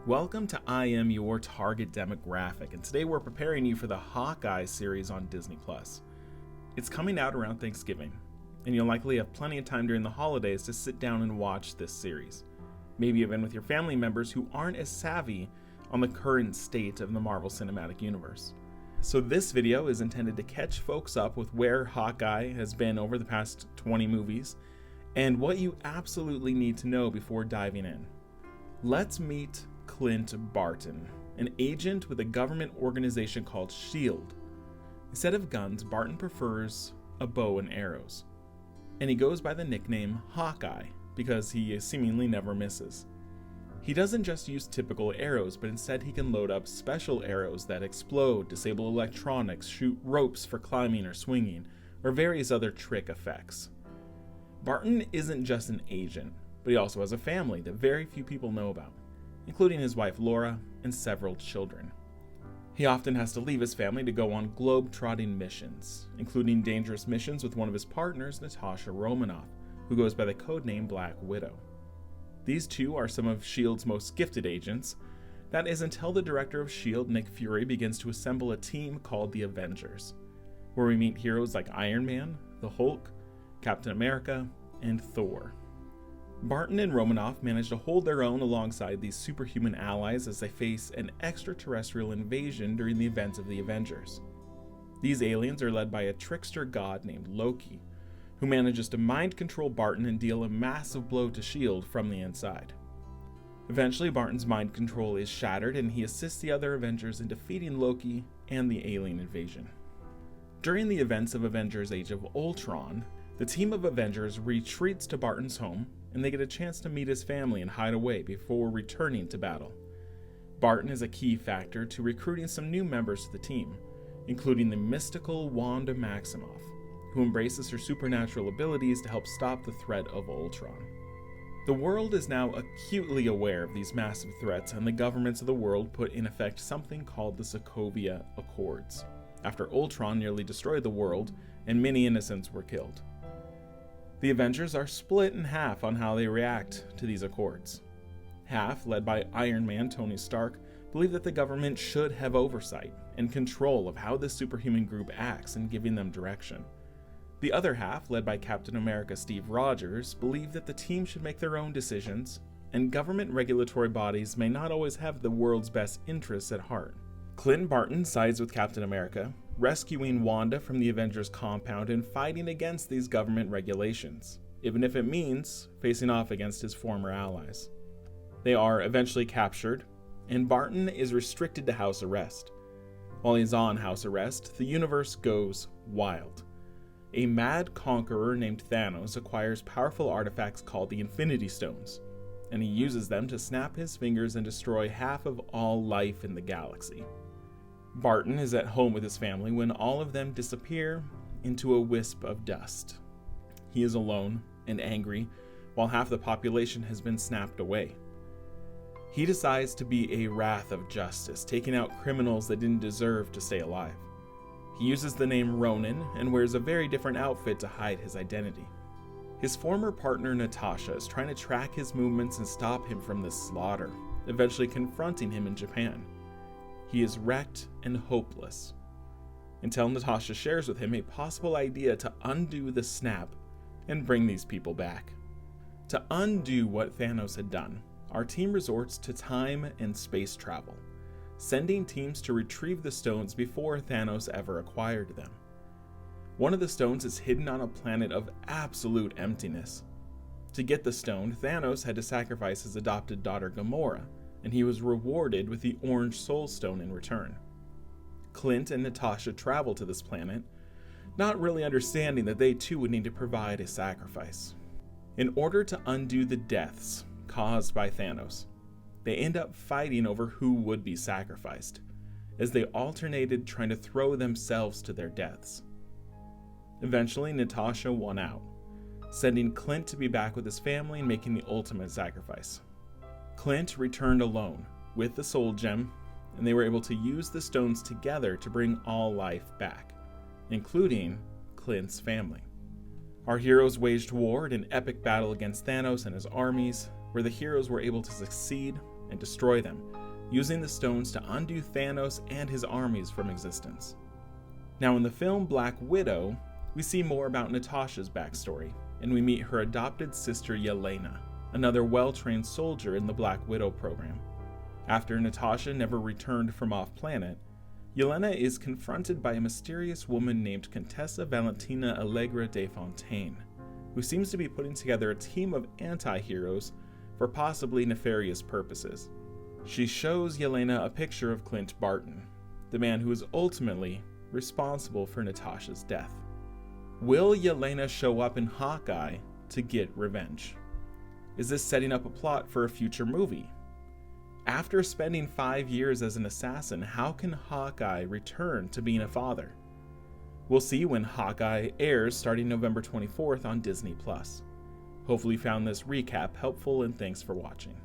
Welcome to I Am Your Target Demographic, and today we're preparing you for the Hawkeye series on Disney+. It's coming out around Thanksgiving, and you'll likely have plenty of time during the holidays to sit down and watch this series. Maybe even with your family members who aren't as savvy on the current state of the Marvel Cinematic Universe. So this video is intended to catch folks up with where Hawkeye has been over the past 20 movies, and what you absolutely need to know before diving in. Let's meet Clint Barton, an agent with a government organization called S.H.I.E.L.D. Instead of guns, Barton prefers a bow and arrows, and he goes by the nickname Hawkeye because he seemingly never misses. He doesn't just use typical arrows, but instead he can load up special arrows that explode, disable electronics, shoot ropes for climbing or swinging, or various other trick effects. Barton isn't just an agent, but he also has a family that very few people know about, including his wife Laura and several children. He often has to leave his family to go on globe-trotting missions, including dangerous missions with one of his partners, Natasha Romanoff, who goes by the codename Black Widow. These two are some of S.H.I.E.L.D.'s most gifted agents. That is until the director of S.H.I.E.L.D., Nick Fury, begins to assemble a team called the Avengers, where we meet heroes like Iron Man, the Hulk, Captain America, and Thor. Barton and Romanoff manage to hold their own alongside these superhuman allies as they face an extraterrestrial invasion during the events of the Avengers. These aliens are led by a trickster god named Loki, who manages to mind control Barton and deal a massive blow to S.H.I.E.L.D. from the inside. Eventually, Barton's mind control is shattered and he assists the other Avengers in defeating Loki and the alien invasion. During the events of Avengers Age of Ultron, the team of Avengers retreats to Barton's home, and they get a chance to meet his family and hide away before returning to battle. Barton is a key factor to recruiting some new members to the team, including the mystical Wanda Maximoff, who embraces her supernatural abilities to help stop the threat of Ultron. The world is now acutely aware of these massive threats, and the governments of the world put in effect something called the Sokovia Accords, after Ultron nearly destroyed the world and many innocents were killed. The Avengers are split in half on how they react to these accords. Half, led by Iron Man Tony Stark, believe that the government should have oversight and control of how this superhuman group acts in giving them direction. The other half, led by Captain America Steve Rogers, believe that the team should make their own decisions, and government regulatory bodies may not always have the world's best interests at heart. Clint Barton sides with Captain America, rescuing Wanda from the Avengers compound and fighting against these government regulations, even if it means facing off against his former allies. They are eventually captured, and Barton is restricted to house arrest. While he's on house arrest, the universe goes wild. A mad conqueror named Thanos acquires powerful artifacts called the Infinity Stones, and he uses them to snap his fingers and destroy half of all life in the galaxy. Barton is at home with his family when all of them disappear into a wisp of dust. He is alone and angry, while half the population has been snapped away. He decides to be a wrath of justice, taking out criminals that didn't deserve to stay alive. He uses the name Ronin and wears a very different outfit to hide his identity. His former partner Natasha is trying to track his movements and stop him from this slaughter, eventually confronting him in Japan. He is wrecked and hopeless, until Natasha shares with him a possible idea to undo the snap and bring these people back. To undo what Thanos had done, our team resorts to time and space travel, sending teams to retrieve the stones before Thanos ever acquired them. One of the stones is hidden on a planet of absolute emptiness. To get the stone, Thanos had to sacrifice his adopted daughter Gamora, and he was rewarded with the Orange Soul Stone in return. Clint and Natasha travel to this planet, not really understanding that they too would need to provide a sacrifice. In order to undo the deaths caused by Thanos, they end up fighting over who would be sacrificed, as they alternated trying to throw themselves to their deaths. Eventually, Natasha won out, sending Clint to be back with his family and making the ultimate sacrifice. Clint returned alone with the Soul Gem, and they were able to use the stones together to bring all life back, including Clint's family. Our heroes waged war in an epic battle against Thanos and his armies, where the heroes were able to succeed and destroy them, using the stones to undo Thanos and his armies from existence. Now in the film Black Widow, we see more about Natasha's backstory, and we meet her adopted sister Yelena, another well-trained soldier in the Black Widow program. After Natasha never returned from off-planet, Yelena is confronted by a mysterious woman named Contessa Valentina Allegra de Fontaine, who seems to be putting together a team of anti-heroes for possibly nefarious purposes. She shows Yelena a picture of Clint Barton, the man who is ultimately responsible for Natasha's death. Will Yelena show up in Hawkeye to get revenge? Is this setting up a plot for a future movie? After spending 5 years as an assassin, how can Hawkeye return to being a father? We'll see when Hawkeye airs starting November 24th on Disney+. Hopefully you found this recap helpful, and thanks for watching.